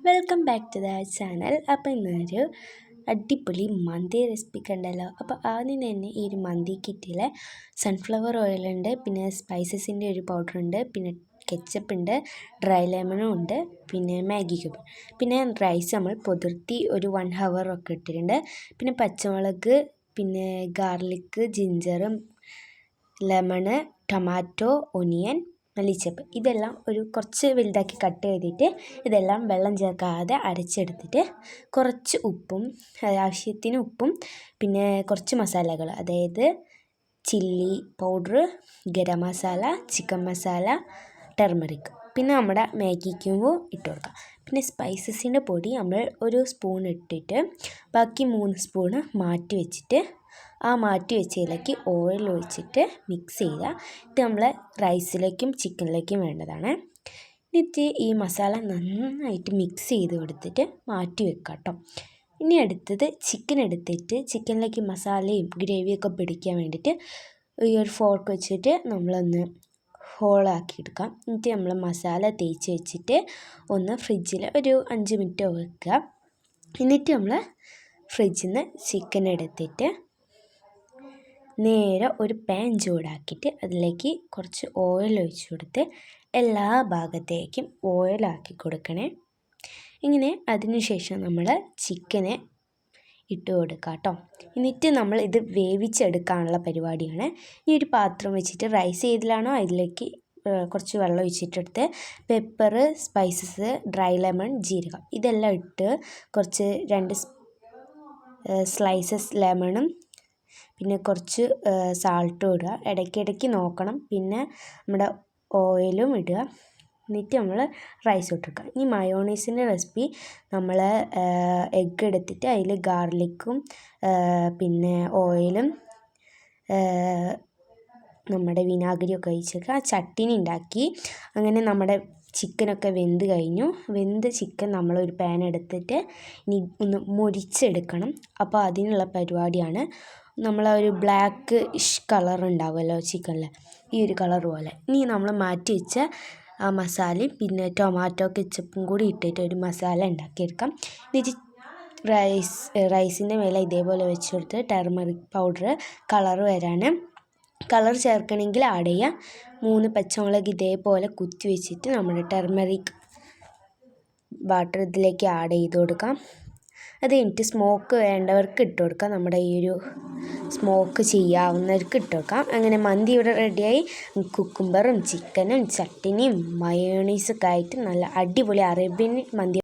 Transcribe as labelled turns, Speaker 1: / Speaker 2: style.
Speaker 1: Welcome back to the channel. അപ്പോൾ ഇന്നൊരു അടിപൊളി മന്തി റെസിപ്പി കണ്ടല്ലോ. അപ്പോൾ ആദ്യം തന്നെ ഈ ഒരു മന്തി കിറ്റിൽ സൺഫ്ലവർ ഓയിലുണ്ട്, പിന്നെ സ്പൈസസിൻ്റെ ഒരു പൗഡറുണ്ട്, പിന്നെ കെച്ചപ്പ് ഉണ്ട്, ഡ്രൈ ലെമണും ഉണ്ട്, പിന്നെ മാഗി ക്യൂബ്, പിന്നെ റൈസ് നമ്മൾ പൊതിർത്തി ഒരു 1 hour ഒക്കെ ഇട്ടിട്ടുണ്ട്, പിന്നെ പച്ചമുളക്, പിന്നെ ഗാർലിക്ക്, ജിഞ്ചറും, ലെമണ്, ടൊമാറ്റോ, ഒനിയൻ, മല്ലിച്ചപ്പ് ഇതെല്ലാം ഒരു കുറച്ച് വലുതാക്കി കട്ട് ചെയ്തിട്ട് ഇതെല്ലാം വെള്ളം ചേർക്കാതെ അരച്ചെടുത്തിട്ട് കുറച്ച് ഉപ്പും ആവശ്യത്തിന് ഉപ്പും പിന്നെ കുറച്ച് മസാലകൾ, അതായത് chilli powder, garam masala, chicken masala, turmeric, പിന്നെ നമ്മുടെ മാഗി ക്യൂബ് ഇട്ട് കൊടുക്കാം. പിന്നെ സ്പൈസസിൻ്റെ പൊടി നമ്മൾ ഒരു സ്പൂൺ ഇട്ടിട്ട് ബാക്കി 3 സ്പൂണ് മാറ്റി വെച്ചിട്ട് ആ മാറ്റി വെച്ചതിലേക്ക് ഓയിൽ ഒഴിച്ചിട്ട് മിക്സ് ചെയ്യുക. ഇത് നമ്മൾ റൈസിലേക്കും ചിക്കനിലേക്കും വേണ്ടതാണ്. എന്നിട്ട് ഈ മസാല നന്നായിട്ട് മിക്സ് ചെയ്ത് കൊടുത്തിട്ട് മാറ്റി വെക്കാം കേട്ടോ. ഇനി അടുത്തത് ചിക്കൻ എടുത്തിട്ട് ചിക്കനിലേക്ക് മസാലയും ഗ്രേവിയൊക്കെ പിടിക്കാൻ വേണ്ടിയിട്ട് ഈ ഒരു ഫോർക്ക് വെച്ചിട്ട് നമ്മളൊന്ന് ഹോളാക്കി എടുക്കാം. എന്നിട്ട് നമ്മൾ മസാല തേച്ച് വെച്ചിട്ട് ഒന്ന് ഫ്രിഡ്ജിൽ ഒരു 5 മിനിറ്റ് വെക്കുക. എന്നിട്ട് നമ്മൾ ഫ്രിഡ്ജിൽ നിന്ന് ചിക്കൻ എടുത്തിട്ട് നേരെ ഒരു പാൻ ചൂടാക്കിയിട്ട് അതിലേക്ക് കുറച്ച് ഓയിൽ ഒഴിച്ച് കൊടുത്ത് എല്ലാ ഭാഗത്തേക്കും ഓയിലാക്കി കൊടുക്കണേ. ഇങ്ങനെ അതിനുശേഷം നമ്മൾ ചിക്കനെ ഇട്ട് കൊടുക്കുക കേട്ടോ. എന്നിട്ട് നമ്മൾ ഇത് വേവിച്ചെടുക്കാനുള്ള പരിപാടിയാണ്. ഈ ഒരു പാത്രം വെച്ചിട്ട് റൈസ് ചെയ്തതിലാണോ അതിലേക്ക് കുറച്ച് വെള്ളം ഒഴിച്ചിട്ടെടുത്ത് പെപ്പർ, സ്പൈസസ്, ഡ്രൈ ലെമൺ, ജീരകം ഇതെല്ലാം ഇട്ട് കുറച്ച് 2 സ്ലൈസസ് ലെമണും പിന്നെ കുറച്ച് സാൾട്ടും ഇടുക. ഇടയ്ക്കിടയ്ക്ക് നോക്കണം. പിന്നെ നമ്മുടെ ഓയിലും ഇടുക. എന്നിട്ട് നമ്മൾ റൈസ് ഇട്ടെടുക്കുക. ഈ മയോണൈസിൻ്റെ റെസിപ്പി നമ്മൾ എഗ്ഗ് എടുത്തിട്ട് അതിൽ ഗാർലിക്കും പിന്നെ ഓയിലും നമ്മുടെ വിനാഗിരിയൊക്കെ ഒഴിച്ചേക്കുക. ചട്ടിനി ഉണ്ടാക്കി. അങ്ങനെ നമ്മുടെ ചിക്കനൊക്കെ വെന്ത് കഴിഞ്ഞു. വെന്ത ചിക്കൻ നമ്മളൊരു പാൻ എടുത്തിട്ട് ഇനി ഒന്ന് മൊരിച്ചെടുക്കണം. അപ്പോൾ അതിനുള്ള പരിപാടിയാണ്. നമ്മളൊരു ബ്ലാക്ക് കളർ ഉണ്ടാവുമല്ലോ ചിക്കനിൽ, ഈ ഒരു കളർ പോലെ. ഇനി നമ്മൾ മാറ്റി വെച്ച ആ മസാലയും പിന്നെ ടൊമാറ്റോ കെച്ചപ്പും കൂടി ഇട്ടിട്ട് ഒരു മസാല ഉണ്ടാക്കിയെടുക്കാം. എന്നിട്ട് റൈസിൻ്റെ മേലെ ഇതേപോലെ വെച്ച് കൊടുത്ത് ടർമറിക് പൗഡർ കളർ വരാൻ കളർ ചേർക്കണമെങ്കിൽ ആഡ് ചെയ്യാം. 3 പച്ചമുളക് ഇതേപോലെ കുത്തി വെച്ചിട്ട് നമ്മുടെ ടർമറിക് വാട്ടർ ഇതിലേക്ക് ആഡ് ചെയ്ത് കൊടുക്കാം. അത് കഴിഞ്ഞിട്ട് സ്മോക്ക് വേണ്ടവർക്ക് ഇട്ട് കൊടുക്കാം. നമ്മുടെ ഈ ഒരു സ്മോക്ക് ചെയ്യാവുന്നവർക്ക് ഇട്ട് കൊടുക്കാം. അങ്ങനെ മന്തി ഇവിടെ റെഡിയായി. കുക്കുംബറും ചിക്കനും ചട്ടിനിയും മയോണൈസൊക്കെ ആയിട്ട് നല്ല അടിപൊളി അറേബ്യൻ മന്തി